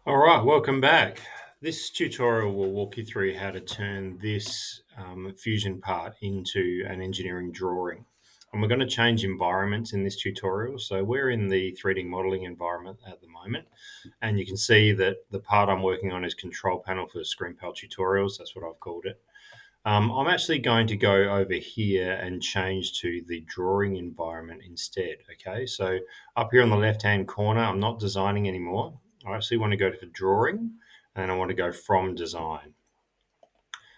All right, welcome back. This tutorial will walk you through how to turn this Fusion part into an engineering drawing. And we're going to change environments in this tutorial. So we're in the 3D modeling environment at the moment. And you can see that the part I'm working on is control panel for ScreenPal tutorials. That's what I've called it. I'm actually going to go over here and change to the drawing environment instead. Okay, so up here on the left-hand corner, I'm not designing anymore. I actually want to go to drawing and I want to go from design.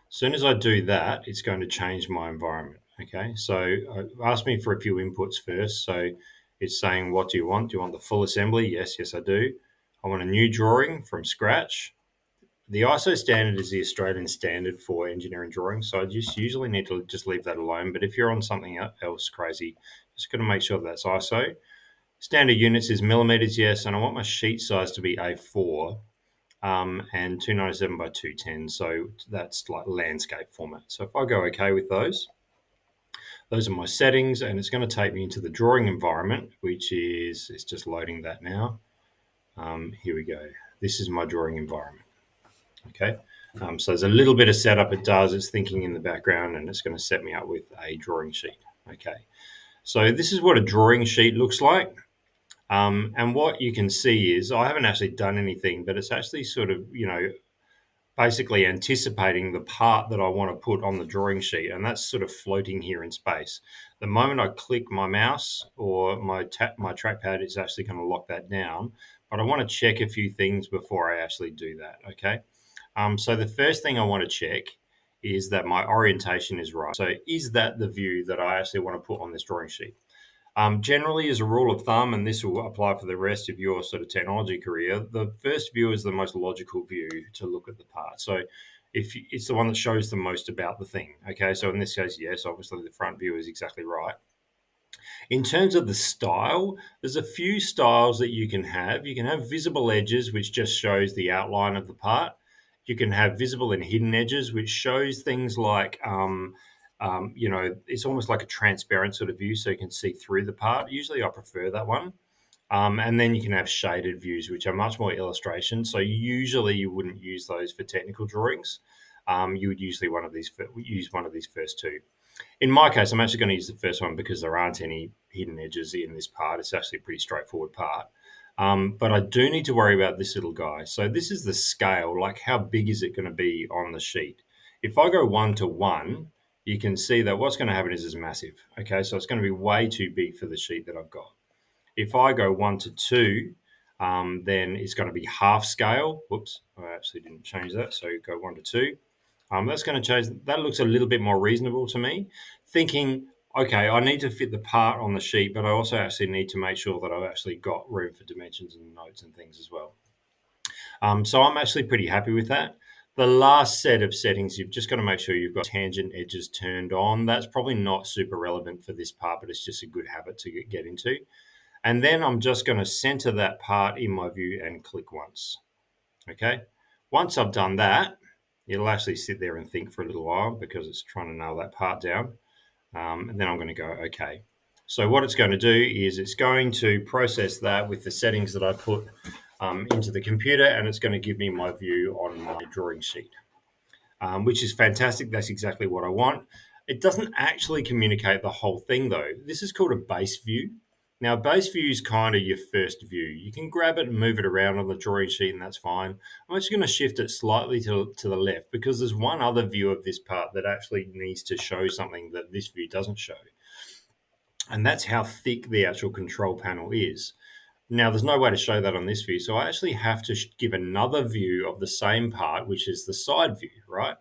As soon as I do that, it's going to change my environment. Okay, so ask me for a few inputs first. So it's saying, what do you want? Do you want the full assembly? Yes, I do. I want a new drawing from scratch. The ISO standard is the Australian standard for engineering drawing, so I just usually need to just leave that alone. But if you're on something else crazy, just got to make sure that's ISO. Standard units is millimeters, yes, and I want my sheet size to be A4 and 297 by 210, so that's like landscape format. So if I go OK with those are my settings, and it's going to take me into the drawing environment, which is, it's just loading that now. Here we go. This is my drawing environment. Okay. So there's a little bit of setup it does. It's thinking in the background and it's going to set me up with a drawing sheet. Okay. So this is what a drawing sheet looks like. And what you can see is I haven't actually done anything, but it's actually sort of, basically anticipating the part that I want to put on the drawing sheet. And that's sort of floating here in space. The moment I click my mouse or my trackpad, it's actually going to lock that down. But I want to check a few things before I actually do that. Okay. So the first thing I want to check is that my orientation is right. So is that the view that I actually want to put on this drawing sheet? Generally, as a rule of thumb, and this will apply for the rest of your sort of technology career, the first view is the most logical view to look at the part. So if it's the one that shows the most about the thing. Okay, so in this case, yes, obviously the front view is exactly right. In terms of the style, there's a few styles that you can have. You can have visible edges, which just shows the outline of the part. You can have visible and hidden edges, which shows things like, it's almost like a transparent sort of view, so you can see through the part. Usually I prefer that one. And then you can have shaded views, which are much more illustration. So usually you wouldn't use those for technical drawings. You would usually use one of these first two. In my case, I'm actually going to use the first one because there aren't any hidden edges in this part. It's actually a pretty straightforward part. But I do need to worry about this little guy. So this is the scale, like how big is it going to be on the sheet? If I go 1:1, you can see that what's going to happen is it's massive. Okay, so it's going to be way too big for the sheet that I've got. If I go 1:2, then it's going to be half scale. Whoops, I actually didn't change that. So go 1:2. That's going to change. That looks a little bit more reasonable to me. Thinking, okay, I need to fit the part on the sheet, but I also actually need to make sure that I've actually got room for dimensions and notes and things as well. So I'm actually pretty happy with that. The last set of settings, you've just got to make sure you've got tangent edges turned on. That's probably not super relevant for this part, but it's just a good habit to get into. And then I'm just going to center that part in my view and click once. Okay. Once I've done that, it'll actually sit there and think for a little while because it's trying to nail that part down. And then I'm going to go, okay. So what it's going to do is it's going to process that with the settings that I put into the computer, and it's going to give me my view on my drawing sheet, which is fantastic. That's exactly what I want. It doesn't actually communicate the whole thing, though. This is called a base view. Now, base view is kind of your first view. You can grab it and move it around on the drawing sheet, and that's fine. I'm actually going to shift it slightly to the left because there's one other view of this part that actually needs to show something that this view doesn't show. And that's how thick the actual control panel is. Now, there's no way to show that on this view, so I actually have to give another view of the same part, which is the side view, right?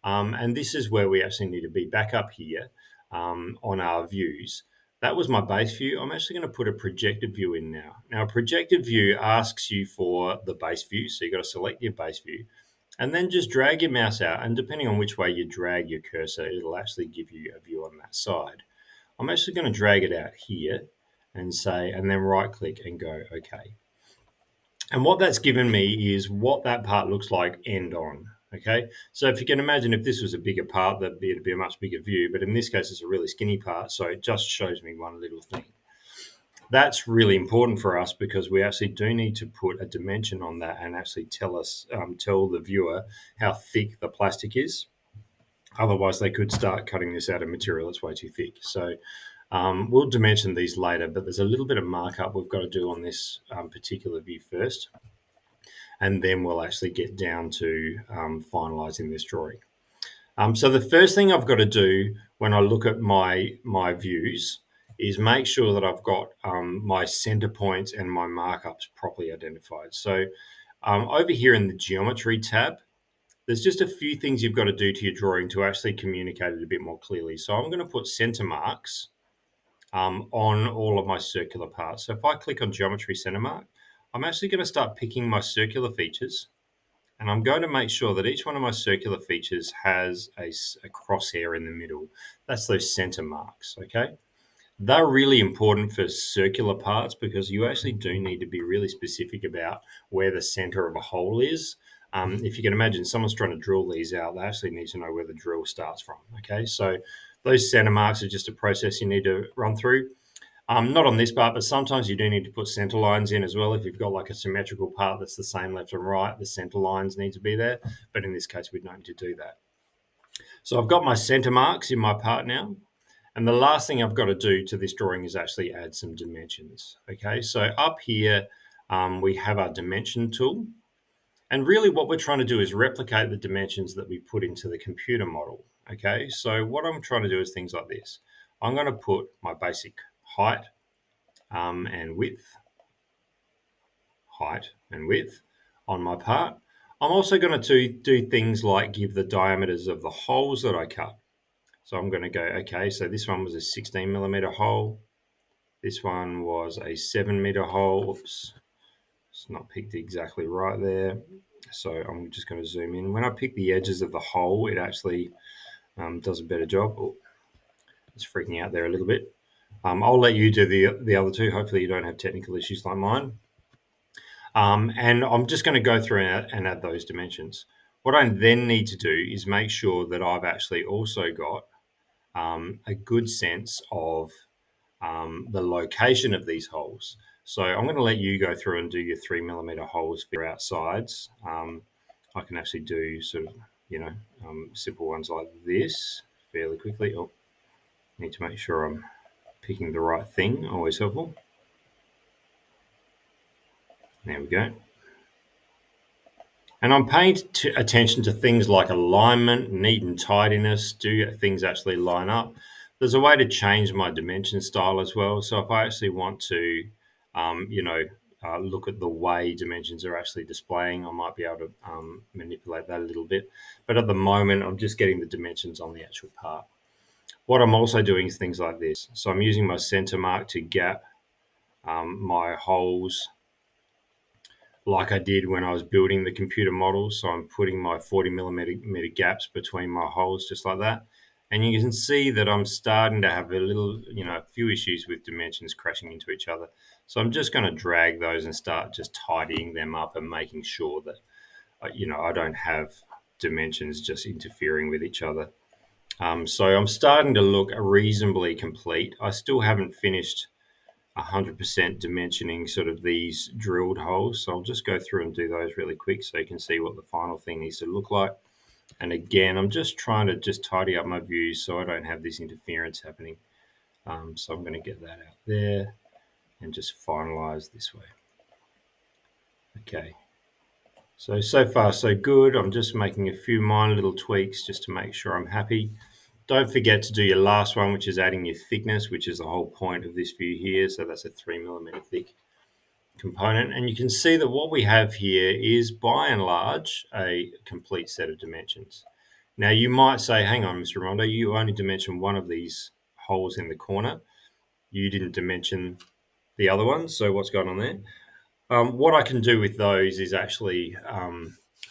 And this is where we actually need to be back up here on our views. That was my base view. I'm actually going to put a projected view in now. Now, a projected view asks you for the base view, so you've got to select your base view, and then just drag your mouse out, and depending on which way you drag your cursor, it'll actually give you a view on that side. I'm actually going to drag it out here and say, and then right click and go, okay. And what that's given me is what that part looks like end on. Okay. So if you can imagine, if this was a bigger part, it'd be a much bigger view. But in this case, it's a really skinny part. So it just shows me one little thing. That's really important for us because we actually do need to put a dimension on that and actually tell the viewer how thick the plastic is. Otherwise, they could start cutting this out of material that's way too thick. So we'll dimension these later, but there's a little bit of markup we've got to do on this particular view first, and then we'll actually get down to finalising this drawing. So the first thing I've got to do when I look at my views is make sure that I've got my center points and my markups properly identified. So over here in the geometry tab, there's just a few things you've got to do to your drawing to actually communicate it a bit more clearly. So I'm going to put center marks on all of my circular parts. So if I click on geometry center mark, I'm actually going to start picking my circular features, and I'm going to make sure that each one of my circular features has a crosshair in the middle. That's those center marks, okay? They're really important for circular parts because you actually do need to be really specific about where the center of a hole is. If you can imagine, someone's trying to drill these out, they actually need to know where the drill starts from, okay? So those center marks are just a process you need to run through. Not on this part, but sometimes you do need to put center lines in as well. If you've got like a symmetrical part that's the same left and right, the center lines need to be there. But in this case, we don't need to do that. So I've got my center marks in my part now. And the last thing I've got to do to this drawing is actually add some dimensions. Okay, so up here, we have our dimension tool. And really what we're trying to do is replicate the dimensions that we put into the computer model. Okay, so what I'm trying to do is things like this. I'm going to put my basic height and width, on my part. I'm also going to do things like give the diameters of the holes that I cut. So I'm going to go, okay, so this one was a 16 millimeter hole. This one was a 7 meter hole. Oops, it's not picked exactly right there. So I'm just going to zoom in. When I pick the edges of the hole, it actually does a better job. Oh, it's freaking out there a little bit. I'll let you do the other two. Hopefully you don't have technical issues like mine. And I'm just going to go through and add those dimensions. What I then need to do is make sure that I've actually also got a good sense of the location of these holes. So I'm going to let you go through and do your 3 millimeter holes for your outsides. I can actually do sort of, simple ones like this fairly quickly. Oh, need to make sure I'm picking the right thing, always helpful. There we go. And I'm paying attention to things like alignment, neat and tidiness. Do things actually line up? There's a way to change my dimension style as well. So if I actually want to, look at the way dimensions are actually displaying, I might be able to manipulate that a little bit. But at the moment, I'm just getting the dimensions on the actual part. What I'm also doing is things like this. So I'm using my center mark to gap my holes like I did when I was building the computer model. So I'm putting my 40 millimeter gaps between my holes just like that. And you can see that I'm starting to have a few issues with dimensions crashing into each other. So I'm just going to drag those and start just tidying them up and making sure that, I don't have dimensions just interfering with each other. So I'm starting to look reasonably complete. I still haven't finished 100% dimensioning sort of these drilled holes. So I'll just go through and do those really quick so you can see what the final thing needs to look like. And again, I'm just trying to just tidy up my views so I don't have this interference happening. So I'm going to get that out there and just finalize this way. Okay. So far so good. I'm just making a few minor little tweaks just to make sure I'm happy. Don't forget to do your last one, which is adding your thickness, which is the whole point of this view here. So that's a 3 millimeter thick component. And you can see that what we have here is by and large a complete set of dimensions. Now you might say, hang on, Mr. Rondo, you only dimensioned one of these holes in the corner. You didn't dimension the other ones. So what's going on there? What I can do with those is actually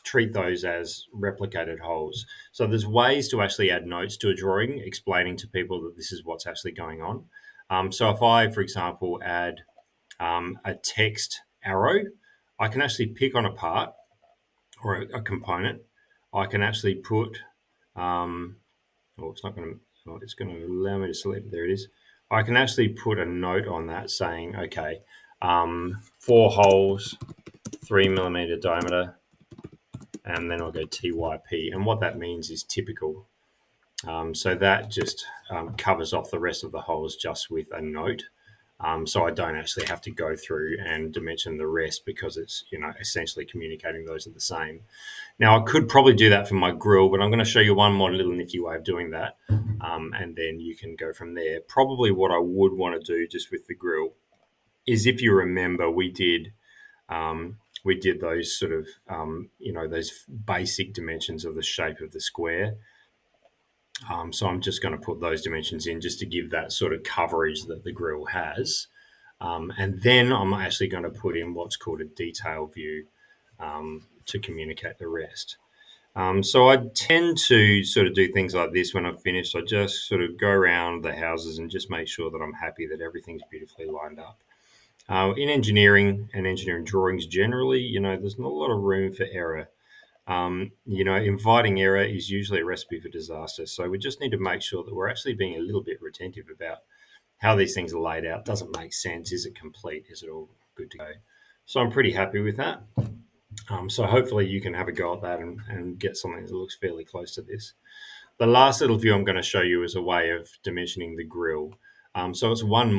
treat those as replicated holes. So there's ways to actually add notes to a drawing explaining to people that this is what's actually going on. So if I, for example, add a text arrow, I can actually pick on a part or a component. I can actually put, it's not going to, it's going to allow me to select, there it is. I can actually put a note on that saying, okay, 4 holes, 3mm diameter, and then I'll go TYP. And what that means is typical. So that just covers off the rest of the holes just with a note. So I don't actually have to go through and dimension the rest because it's, essentially communicating those are the same. Now, I could probably do that for my grill, but I'm going to show you one more little nifty way of doing that. And then you can go from there. Probably what I would want to do just with the grill is, if you remember, we did those sort of, those basic dimensions of the shape of the square. So I'm just going to put those dimensions in just to give that sort of coverage that the grill has. And then I'm actually going to put in what's called a detail view to communicate the rest. So I tend to sort of do things like this when I've finished. I just sort of go around the houses and just make sure that I'm happy that everything's beautifully lined up. In engineering and engineering drawings generally, there's not a lot of room for error. Inviting error is usually a recipe for disaster. So we just need to make sure that we're actually being a little bit retentive about how these things are laid out. Does it make sense? Is it complete? Is it all good to go? So I'm pretty happy with that. So hopefully you can have a go at that and get something that looks fairly close to this. The last little view I'm going to show you is a way of dimensioning the grill. So it's one